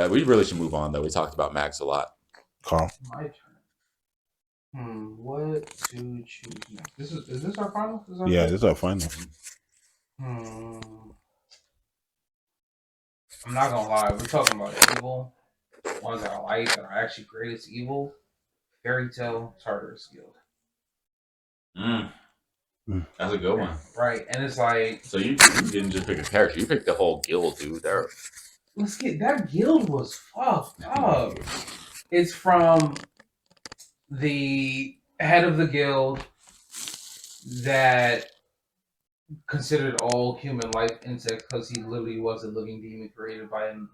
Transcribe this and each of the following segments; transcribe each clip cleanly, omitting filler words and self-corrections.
bad. We really should move on though. We talked about Max a lot. Carl. My turn. What to choose next? Is this our final? This is our final. I'm not gonna lie. We're talking about evil. Ones that I like that are actually great as evil. Favortie Tartarus Guild. That's a good one. Right, and it's like, so you didn't just pick a character, you picked the whole guild, dude. Let's get that guild was fucked up. It's from the head of the guild that considered all human life insects because he literally was a living demon created by an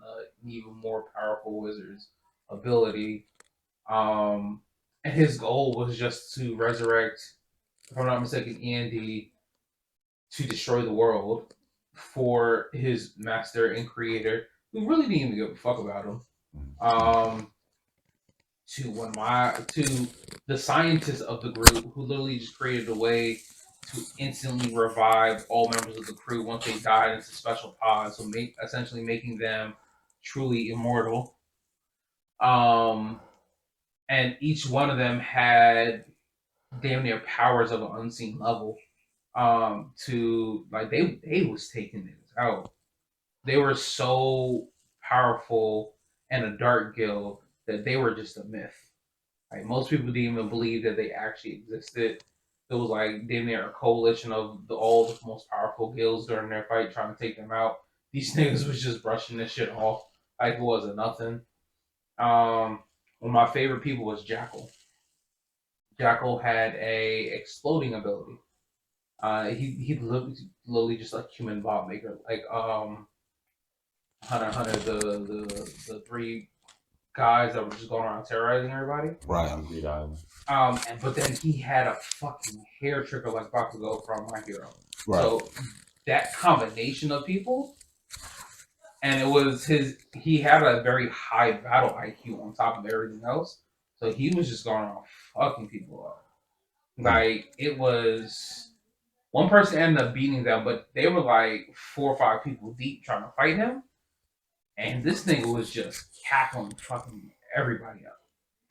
even more powerful wizard's ability. And his goal was just to resurrect, if I'm not mistaken, Andy to destroy the world for his master and creator, who really didn't even give a fuck about him. To the scientists of the group who literally just created a way to instantly revive all members of the crew once they died into special pods, so essentially making them truly immortal. And each one of them had damn near powers of an unseen level. To like they was taking it out. They were so powerful and a dark guild that they were just a myth. Like most people didn't even believe that they actually existed. It was like damn near a coalition of all the most powerful guilds during their fight trying to take them out. These niggas was just brushing this shit off like it wasn't nothing. One of my favorite people was Jackal. Jackal had a exploding ability. He literally just like human bomb maker, like Hunter the three guys that were just going around terrorizing everybody. Right. But then he had a fucking hair trigger like Bakugo from My Hero. Right. So that combination of people, and it was he had a very high battle IQ on top of everything else. So he was just going around fucking people up. Like it was one person ended up beating them, but they were like 4 or 5 people deep trying to fight him. And this nigga was just cackling fucking everybody up.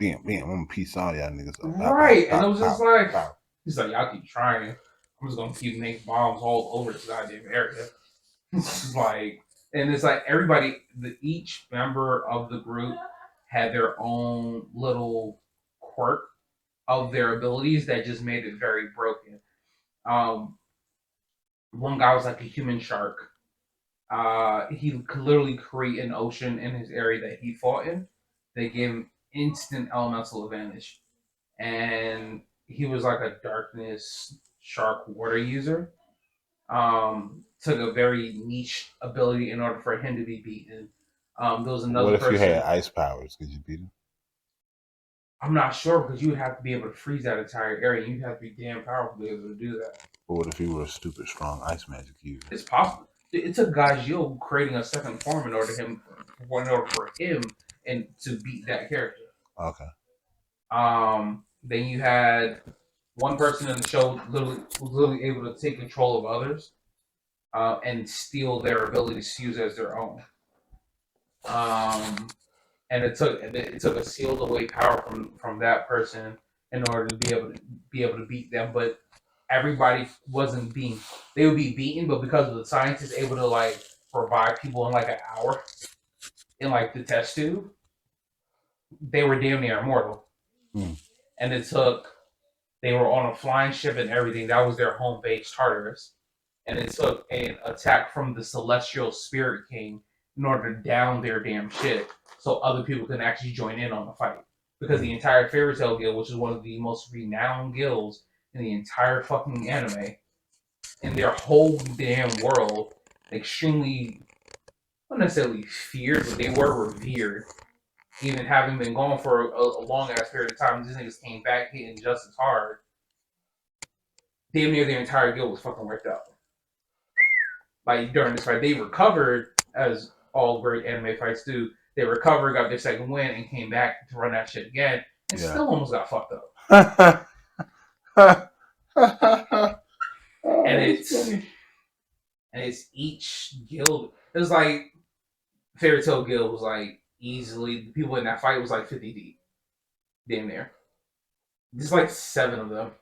Bam, I'm gonna piece all y'all niggas up. Right. And it was just like, he's like, y'all keep trying. I'm just gonna keep making bombs all over this goddamn area. It's like, and it's like everybody, each member of the group had their own little quirk of their abilities that just made it very broken. One guy was like a human shark. He could literally create an ocean in his area that he fought in. They gave him instant elemental advantage. And he was like a darkness shark water user. Took a very niche ability in order for him to be beaten. There was another person. What if you had ice powers? Could you beat him? I'm not sure because you would have to be able to freeze that entire area. You'd have to be damn powerful to be able to do that. But what if he were a stupid strong ice magic user? It's possible. It took Gajil creating a second form in order for him and to beat that character. Okay. Then you had one person in the show literally able to take control of others, and steal their abilities to use as their own. And it took a sealed away power from that person in order to be able to beat them. But everybody wasn't being, they would be beaten, but because of the scientists able to like revive people in like an hour in like the test tube, they were damn near immortal. And they were on a flying ship and everything. That was their home base, Tartarus. And it took an attack from the Celestial Spirit King in order to down their damn ship so other people can actually join in on the fight. Because the entire Favortie Guild, which is one of the most renowned guilds in the entire fucking anime, in their whole damn world, extremely, not necessarily feared, but they were revered. Even having been gone for a long ass period of time, these niggas came back hitting just as hard. Damn near their entire guild was fucking wiped out. Like during this fight, they recovered, as all great anime fights do. They recovered, got their second win, and came back to run that shit again, and still almost got fucked up. And it's each guild. It was like Favortie Guild was like easily the people in that fight was like 50 deep, damn near. There's like 7 of them,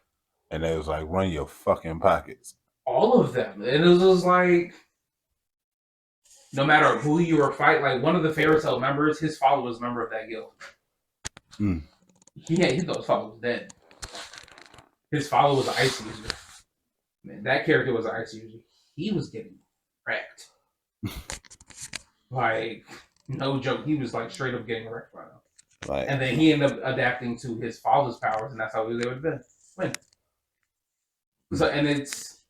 And they was like, run your fucking pockets. all of them, and it was just like no matter who you were fighting, like one of the Favortie members, his father was a member of that guild. Mm. He thought his father was dead. His father was an ice user. Man, that character was an ice user. He was getting wrecked. Like, no joke. He was like straight up getting wrecked by them. Like, And then he ended up adapting to his father's powers, and that's how he was able to win. So, and it's,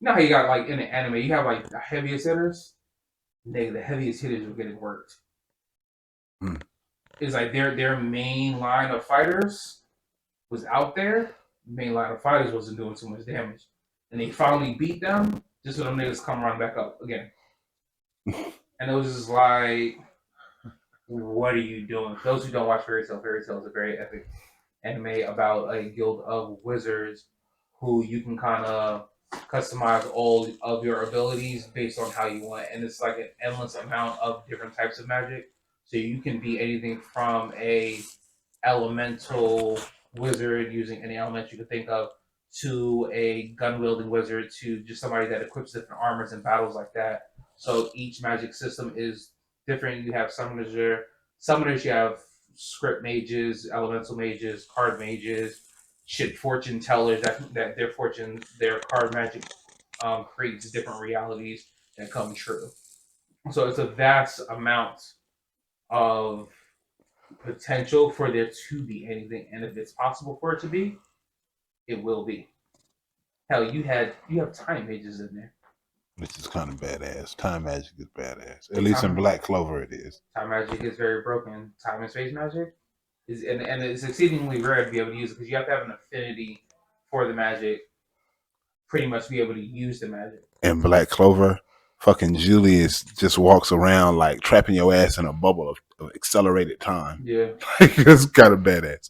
you know how you got like in the anime, you have like the heaviest hitters. The heaviest hitters were getting worked. Hmm. It's like their main line of fighters was out there. The main line of fighters wasn't doing too much damage, and they finally beat them. Just so them niggas come run back up again. And it was just like, what are you doing? For those who don't watch Fairy Tail is a very epic anime about a guild of wizards who you can kind of customize all of your abilities based on how you want. And it's like an endless amount of different types of magic. So you can be anything from a elemental wizard using any element you could think of to a gun wielding wizard to just somebody that equips different armors and battles like that. So each magic system is different. You have summoners, you have script mages, elemental mages, card mages, shit fortune tellers that their card magic creates different realities that come true. So it's a vast amount of potential for there to be anything, and if it's possible for it to be, it will be. Hell, you have time mages in there. which is kind of badass. Time magic is badass. At least in Black Clover, it is. Time magic is very broken. Time and space magic is, and it's exceedingly rare to be able to use it because you have to have an affinity for the magic, pretty much be able to use the magic. In Black Clover, fucking Julius just walks around like trapping your ass in a bubble of accelerated time. Yeah, It's kind of badass.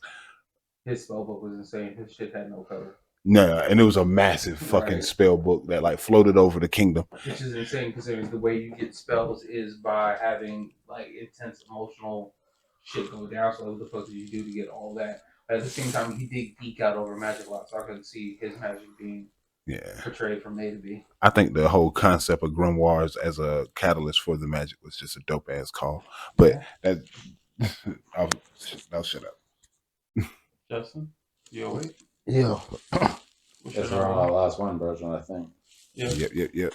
his spell book was insane. His shit had no cover. No, and it was a massive fucking spell book that like floated over the kingdom. Which is insane considering the way you get spells is by having like intense emotional shit go down. So what the fuck did you do to get all that? But at the same time, he did geek out over magic a lot, so I couldn't see his magic being portrayed from A to B. I think the whole concept of grimoires as a catalyst for the magic was just a dope ass call. But that I'll shut up. Justin, you awake? Yeah. That's our last one, bro. I think. Yep.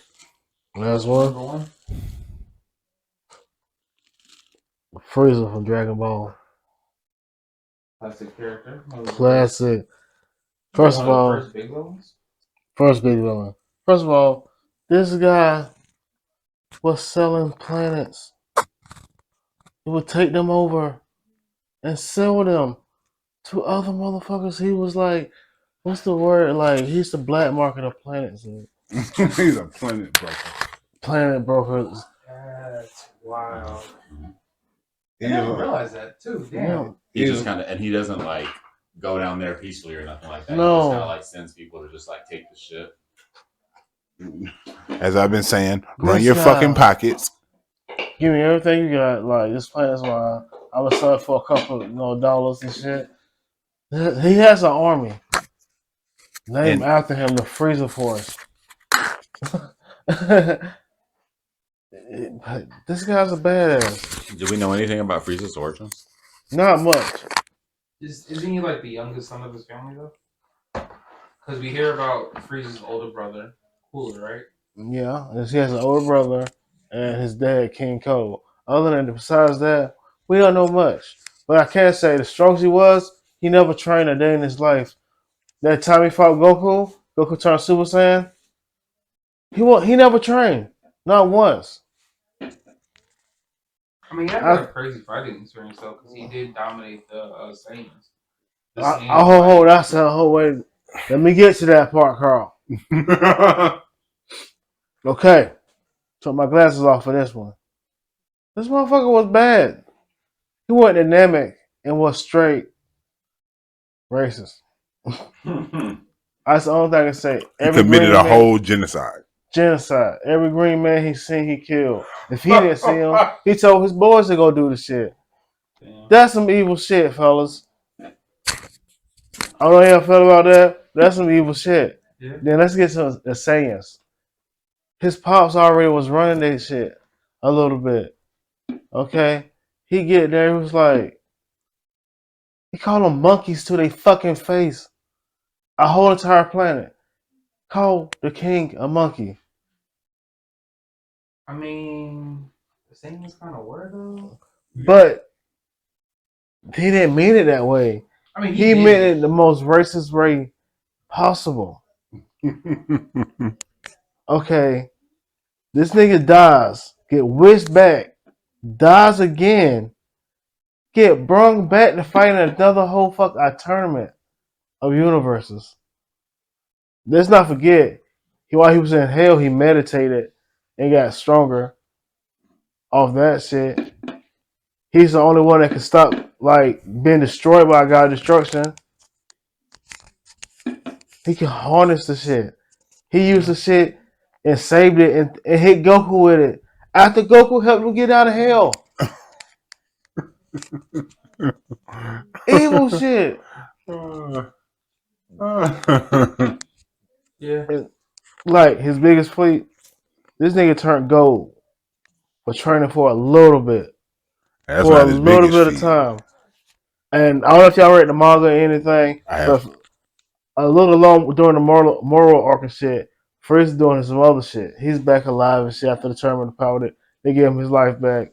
Last one. Number one. Frieza from Dragon Ball. Classic character. Classic. First of all, first big villains. First big villain. First of all, this guy was selling planets. He would take them over and sell them to other motherfuckers. He was like, what's the word? Like, he's the black market of planets. He's a planet broker. Planet brokers. That's wild. I didn't realize that too. Damn. He just kind of, and he doesn't like go down there peacefully or nothing like that. No. He just kind of like sends people to just like take the shit. As I've been saying, run your fucking pockets. Give me everything you got. Like, this planet's mine. I was selling for a couple of dollars and shit. He has an army named after him, the Freezer Force. This guy's a badass. Do we know anything about Frieza's origins? Not much. Isn't he like the youngest son of his family though? Because we hear about Frieza's older brother, Cooler, right? Yeah, and he has an older brother and his dad, King Cold. Other than besides that, we don't know much. But I can say the strongest he never trained a day in his life. That time he fought Goku turned Super Saiyan. He never trained, not once. I mean, he had a crazy fighting experience though, because he did dominate the Saiyans. Wait. Let me get to that part, Carl. Okay. Took my glasses off for this one. This motherfucker was bad. He wasn't dynamic and was straight racist. That's the only thing I can say. He committed a whole genocide. Genocide. Every green man he seen, he killed. If he didn't see him, he told his boys to go do the shit. Damn. That's some evil shit, fellas. I don't know how y'all feel about that. That's some evil shit. Yeah. Then let's get to the sayings. His pops already was running that shit a little bit. Okay? He get there, he was like, he called them monkeys to their fucking face. A whole entire planet. Call the king a monkey. I mean, the saying is kind of weird though. But he didn't mean it that way. I mean, He meant it the most racist way possible. Okay, this nigga dies, get whisked back, dies again, get brung back to fight in another whole a tournament of universes. Let's not forget, while he was in hell, he meditated and got stronger off that shit. He's the only one that can stop like being destroyed by God destruction. He can harness the shit. He used the shit and saved it and hit Goku with it. After Goku helped him get out of hell. Evil shit. Yeah. And, like his biggest fleet, this nigga turned gold for training for a little bit. That's for not a his little biggest bit of feat. time. And I don't know if y'all read the manga or anything, I have. but a little along during the moral arc and shit, Frieza doing some other shit. He's back alive and shit after the tournament of power. They give him his life back.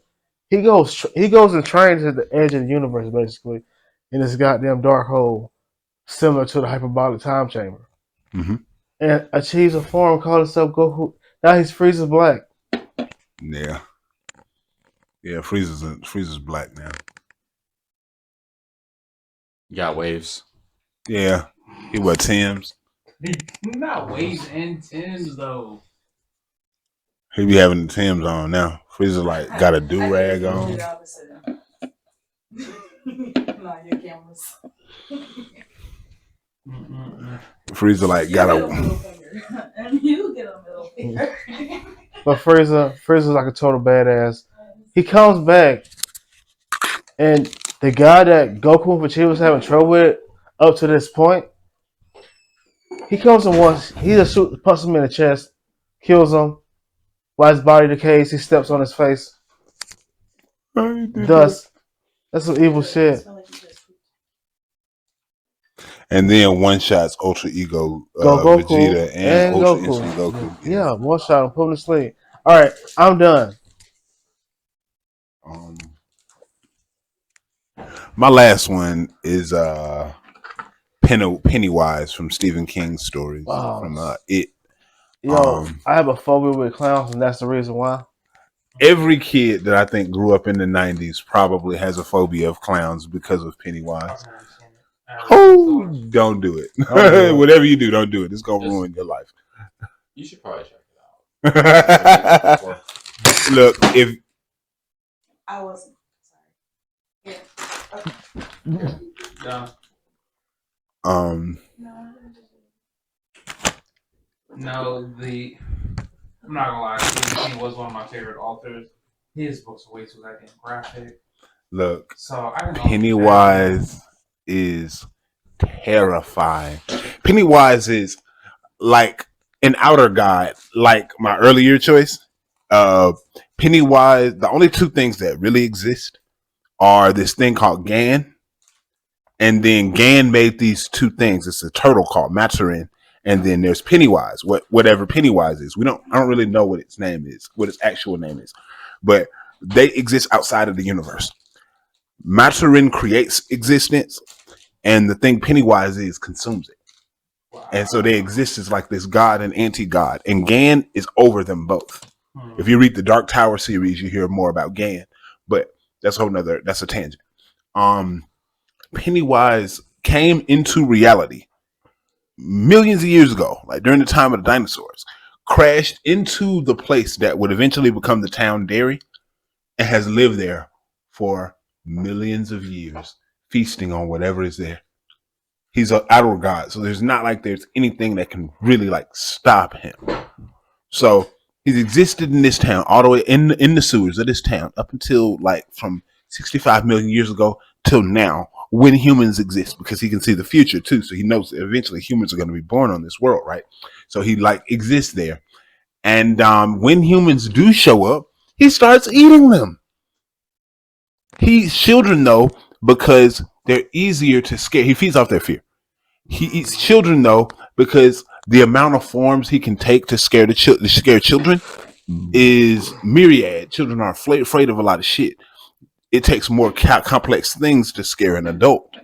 He goes and trains at the edge of the universe, basically, in this goddamn dark hole, similar to the hyperbolic time chamber, Mhm. and achieves a form called himself Goku. Now he's Frieza Black. Yeah. Yeah, Frieza's black now. You got waves. Yeah. He wear Tim's. Not waves and Tims though. He be having the Tim's on now. Frieza like got a do-rag on. Not your cameras. Frieza like You got get a a middle finger. And you get a middle finger. But Frieza's like a total badass. He comes back, and the guy that Goku and Vegeta was having trouble with up to this point, he comes and once he just punches him in the chest, kills him. While his body decays, he steps on his face. Thus, that's some evil shit. And then one shots Ultra Ego Goku Vegeta and Ultra Goku. Instinct Goku. Yeah, one shot him, put him to sleep. All right, I'm done. My last one is Pennywise from Stephen King's stories Wow. from It. Yo, I have a phobia with clowns, and that's the reason why. Every kid that I think grew up in the 90s probably has a phobia of clowns because of Pennywise. Oh, don't do it. Whatever you do, don't do it. It's going to ruin your life. You should probably check it out. Look, if I wasn't. Sorry. Yeah. No. No, I'm not gonna lie, Stephen King was one of my favorite authors. His books are way too goddamn graphic. Look, So I don't know. Pennywise is terrifying. Pennywise is like an outer god, like my earlier choice. Pennywise, the only two things that really exist are this thing called Gan, and then Gan made these two things. It's a turtle called Maturin, and then there's Pennywise. Whatever Pennywise is, I don't really know what its name is, what its actual name is, but they exist outside of the universe. Maturin creates existence, and the thing Pennywise is consumes it. And so they exist as like this god and anti-god, and Gan is over them both. If you read the Dark Tower series, you hear more about Gan, but that's a tangent. Pennywise came into reality millions of years ago, like during the time of the dinosaurs, crashed into the place that would eventually become the town Derry, and has lived there for millions of years, feasting on whatever is there. He's an outer god, so there's not like there's anything that can really like stop him. So he's existed in this town all the way in the sewers of this town up until like from 65 million years ago till now, when humans exist, because he can see the future too. So he knows that eventually humans are going to be born on this world, right? So he like exists there. And when humans do show up, he starts eating them. He's children though, because they're easier to scare. He feeds off their fear. He eats children though, because the amount of forms he can take to scare to scare children is myriad. Children are afraid of a lot of shit. It takes more complex things to scare an adult.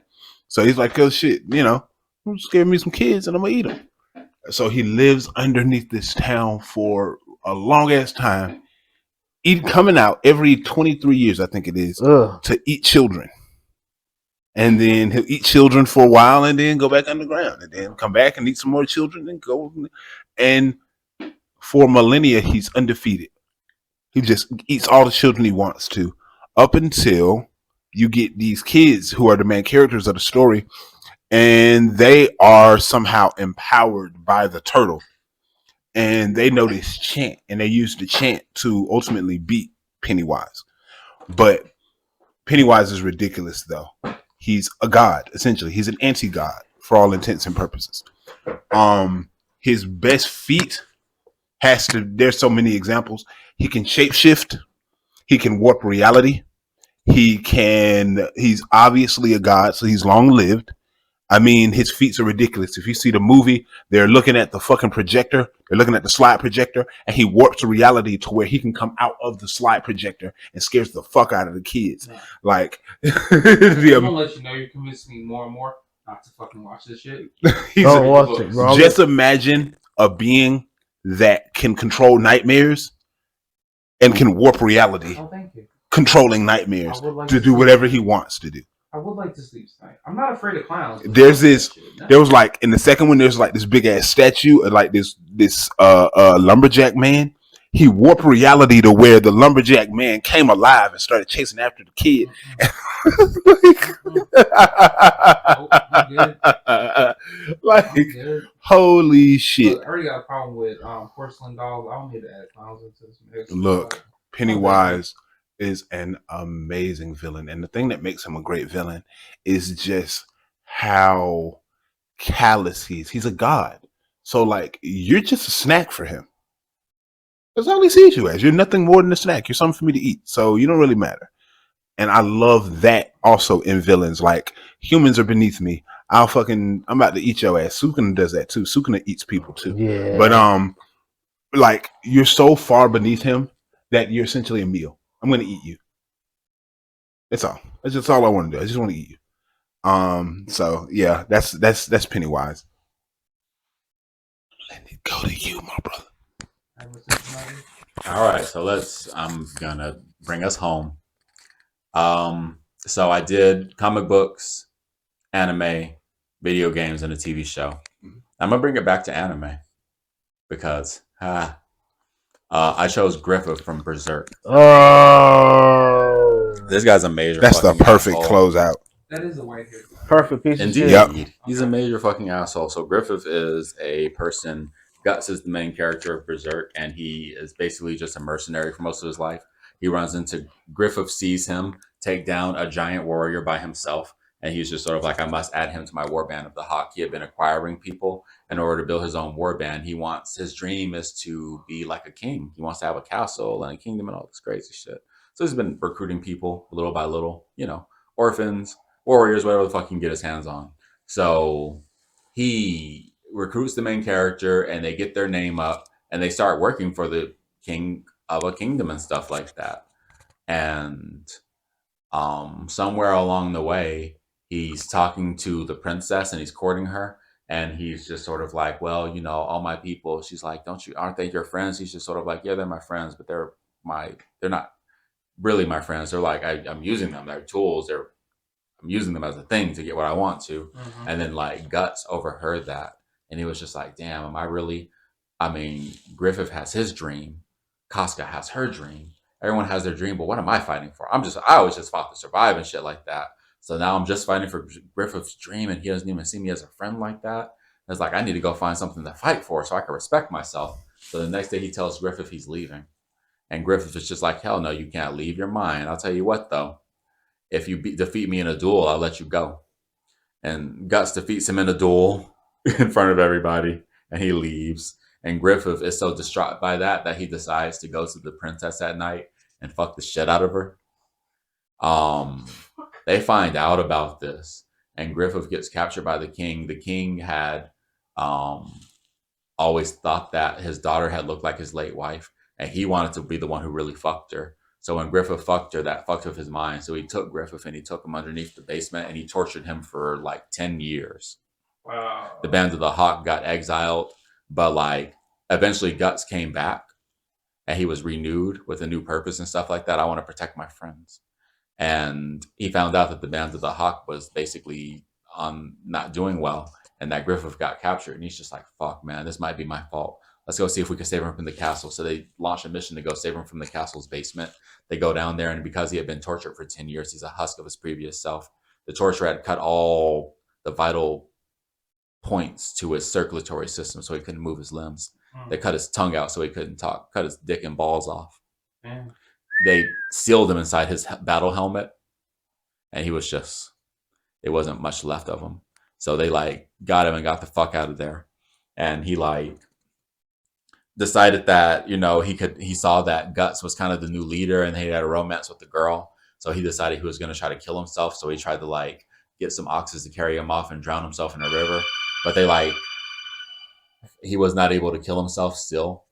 So he's like, oh shit, I'm scare me some kids and I'm gonna eat them. So he lives underneath this town for a long ass time, coming out every 23 years, I think it is, Ugh. to eat children. And then he'll eat children for a while and then go back underground and then come back and eat some more children and go. And for millennia, he's undefeated. He just eats all the children he wants to, up until you get these kids who are the main characters of the story, and they are somehow empowered by the turtle. And they know this chant, and they use the chant to ultimately beat Pennywise. But Pennywise is ridiculous, though. He's a god, essentially. He's an anti-god for all intents and purposes. His best feat there's so many examples. He can shapeshift. He can warp reality. He's obviously a god, so he's long lived. I mean, his feats are ridiculous. If you see the movie, they're looking at the fucking projector. They're looking at the slide projector, and he warps reality to where he can come out of the slide projector and scares the fuck out of the kids. Yeah. Like, I'm gonna let you know, you're convincing me more and more not to fucking watch this shit. Don't watch it, bro. Just imagine a being that can control nightmares and can warp reality, Oh, thank you. controlling nightmares to do whatever he wants to do. I would like to sleep tonight. I'm not afraid of clowns. There was like in the second one, there's like this big ass statue of like this lumberjack man. He warped reality to where the lumberjack man came alive and started chasing after the kid. Holy shit! Look, I already got a problem with porcelain dolls. I don't need to add clowns into this mix. Look, Pennywise is an amazing villain, and the thing that makes him a great villain is just how callous he's a god. So like, you're just a snack for him. That's all he sees you as. You're nothing more than a snack. You're something for me to eat, so you don't really matter. And I love that also in villains. Like, humans are beneath me. I'm about to eat your ass. Sukuna does that too. Sukuna eats people too. Yeah. But like, you're so far beneath him that you're essentially a meal. I'm gonna eat you. That's all. That's just all I want to do. I just want to eat you. So yeah, that's Pennywise. Let it go to you, my brother. All right, so I'm gonna bring us home. So I did comic books, anime, video games, and a TV show. I'm gonna bring it back to anime because I chose Griffith from Berserk. Oh, This guy's a major. That's the perfect asshole. closeout. That is a white hair. perfect piece of Indeed, shit. Yep. He's a major fucking asshole. So Griffith is a person. Guts is the main character of Berserk, and he is basically just a mercenary for most of his life. He runs into Griffith, sees him take down a giant warrior by himself, and he's just sort of like, I must add him to my warband of the Hawk. He had been acquiring people in order to build his own warband. His dream is to be like a king. He wants to have a castle and a kingdom and all this crazy shit. So he's been recruiting people little by little, orphans, warriors, whatever the fuck he can get his hands on. So he recruits the main character, and they get their name up, and they start working for the king of a kingdom and stuff like that. And somewhere along the way, he's talking to the princess and he's courting her, and he's just sort of like, well, all my people. She's like, aren't they your friends? He's just sort of like, yeah, they're my friends, but they're not really my friends. They're like, I'm using them. They're tools. I'm using them as a thing to get what I want to. Mm-hmm. And then like Guts overheard that, and he was just like, damn, am I really? I mean, Griffith has his dream. Casca has her dream. Everyone has their dream, but what am I fighting for? I always just fought to survive and shit like that. So now I'm just fighting for Griffith's dream, and he doesn't even see me as a friend like that. It's like, I need to go find something to fight for so I can respect myself. So the next day he tells Griffith he's leaving. And Griffith is just like, hell no, you can't leave. You're mine. I'll tell you what, though. If you defeat me in a duel, I'll let you go. And Guts defeats him in a duel in front of everybody, and he leaves. And Griffith is so distraught by that he decides to go to the princess at night and fuck the shit out of her. They find out about this, and Griffith gets captured by the king. The king had always thought that his daughter had looked like his late wife, and he wanted to be the one who really fucked her. So when Griffith fucked her, that fucked with his mind. So he took Griffith and he took him underneath the basement and he tortured him for like 10 years. Wow. The Band of the Hawk got exiled, but like eventually Guts came back and he was renewed with a new purpose and stuff like that. I want to protect my friends. And he found out that the Band of the Hawk was basically not doing well and that Griffith got captured. And he's just like, fuck, man, this might be my fault. Let's go see if we can save him from the castle. So they launch a mission to go save him from the castle's basement. They go down there, and because he had been tortured for 10 years, he's a husk of his previous self. The torture had cut all the vital points to his circulatory system so he couldn't move his limbs. They cut his tongue out so he couldn't talk, cut his dick and balls off. Man. They sealed him inside his battle helmet, and he was just, it wasn't much left of him. So they like got him and got the fuck out of there. And he like decided that, you know, he saw that Guts was kind of the new leader and he had a romance with the girl. So he decided he was going to try to kill himself. So he tried to like get some oxes to carry him off and drown himself in a river. But he was not able to kill himself still.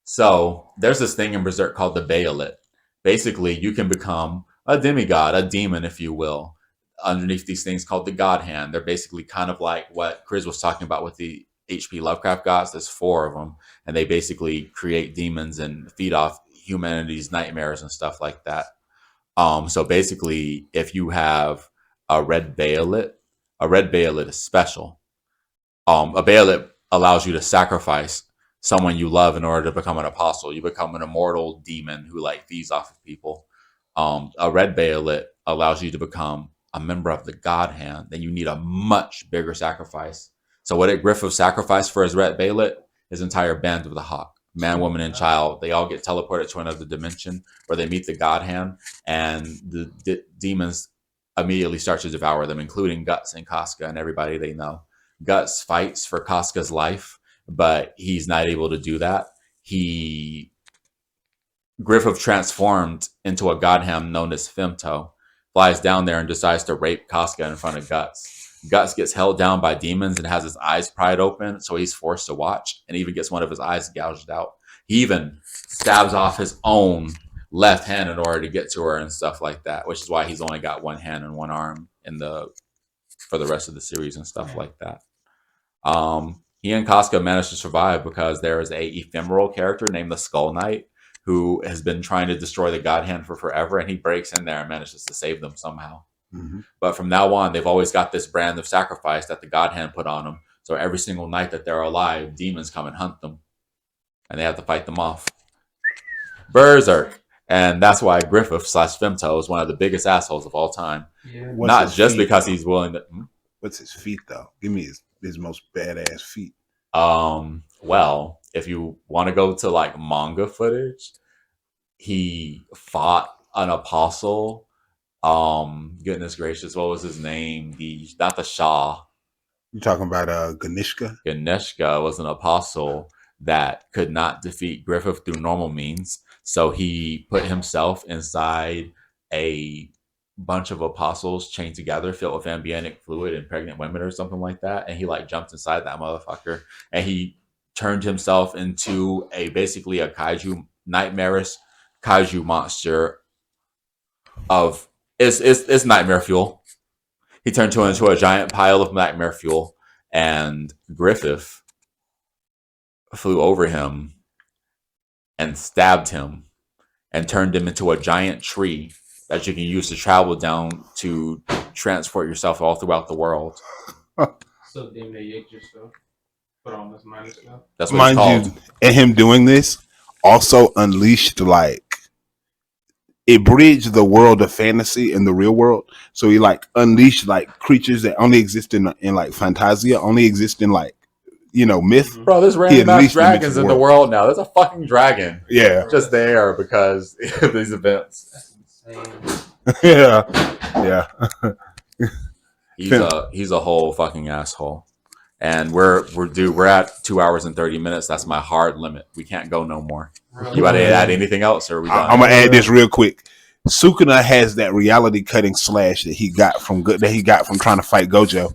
So there's this thing in Berserk called the Bayolet. Basically, you can become a demigod, a demon, if you will, underneath these things called the God Hand. They're basically kind of like what Chris was talking about with the H.P. Lovecraft gods. There's 4 of them, and they basically create demons and feed off humanity's nightmares and stuff like that. So basically, if you have a red bayolet is special. A bayolet allows you to sacrifice someone you love in order to become an apostle. You become an immortal demon who like feeds off of people. A red bayolet allows you to become a member of the God Hand. Then you need a much bigger sacrifice. So what did Griffith sacrifice for his red bayolet? His entire Band of the Hawk. Man, woman, and child. They all get teleported to another dimension where they meet the God Hand, and the demons immediately start to devour them, including Guts and Casca and everybody they know. Guts fights for Casca's life, but he's not able to do that. Griffith transformed into a God Hand known as Femto, flies down there and decides to rape Casca in front of Guts. Guts gets held down by demons and has his eyes pried open, so he's forced to watch, and even gets one of his eyes gouged out. He even stabs off his own left hand in order to get to her and stuff like that, which is why he's only got one hand and one arm for the rest of the series and stuff like that. He and Casca managed to survive because there is a ephemeral character named the Skull Knight who has been trying to destroy the God Hand for forever, and he breaks in there and manages to save them somehow. Mm-hmm. But from now on, they've always got this brand of sacrifice that the God Hand put on them. So every single night that they're alive, demons come and hunt them, and they have to fight them off. Berserk. And that's why Griffith / Femto is one of the biggest assholes of all time. Yeah. Not just because he's willing to... What's his feat, though? Give me his most badass feat. Well, if you want to go to like manga footage, he fought an apostle. Goodness gracious, what was his name? Not the Shah. You talking about Ganishka? Ganishka was an apostle that could not defeat Griffith through normal means. So he put himself inside a bunch of apostles chained together, filled with amniotic fluid and pregnant women or something like that. And he like jumped inside that motherfucker, and he turned himself into basically a kaiju, nightmarish kaiju monster of it's nightmare fuel. He turned into a giant pile of nightmare fuel, and Griffith flew over him and stabbed him and turned him into a giant tree that you can use to travel down to transport yourself all throughout the world. So then they yanked your stuff, put on this minor stuff. That's what it's called. You, and him doing this also unleashed it bridged the world of fantasy and the real world. So he like unleashed like creatures that only exist in like Fantasia, only exist in like myth. Bro, there's He random at ass least admits dragons the in the world. world now. There's a fucking dragon Yeah, just there because of these events. That's insane. yeah. He's a whole fucking asshole. And we're at 2 hours and 30 minutes. That's my hard limit. We can't go no more. Really? You got to add anything else, or are we done? I'm gonna add this real quick. Sukuna has that reality cutting slash that he got from trying to fight Gojo.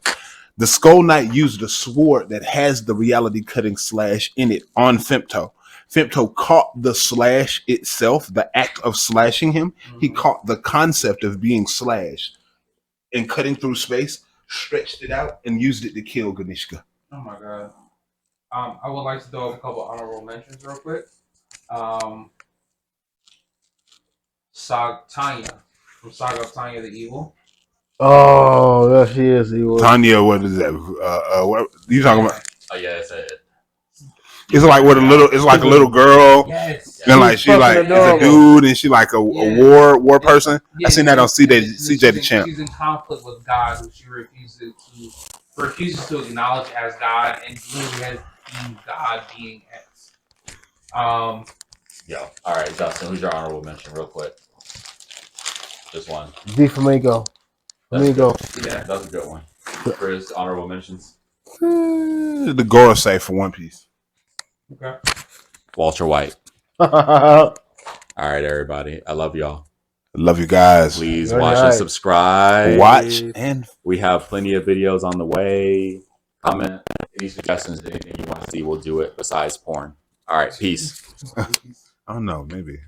The Skull Knight used a sword that has the reality cutting slash in it on Femto. Femto caught the slash itself, the act of slashing him. He caught the concept of being slashed and cutting through space, stretched it out, and used it to kill Ganishka. Oh my god. I would like to throw up a couple honorable mentions real quick. Tanya from Saga of Tanya the Evil. Oh, there she is. He was. Tanya, what is that? What you talking about? Oh yeah, it's It's like a little girl. Yes. And like she like is a dude, and she like a war person. Yeah, I seen that on CJ the Champ. She's in conflict with God, who she refuses to acknowledge as God, and literally has deemed God being X. Yo. All right, Justin, who's your honorable mention, real quick? Just one. D Flamingo. Flamingo. Yeah, that's a good one. For his honorable mentions. The Gorosei for One Piece. Okay. Walter White. All right, everybody. I love y'all. Love you guys. Please Good watch night. and subscribe. Watch and We have plenty of videos on the way. Comment any suggestions, anything you want to see, we'll do it besides porn. All right, peace. I don't know, maybe.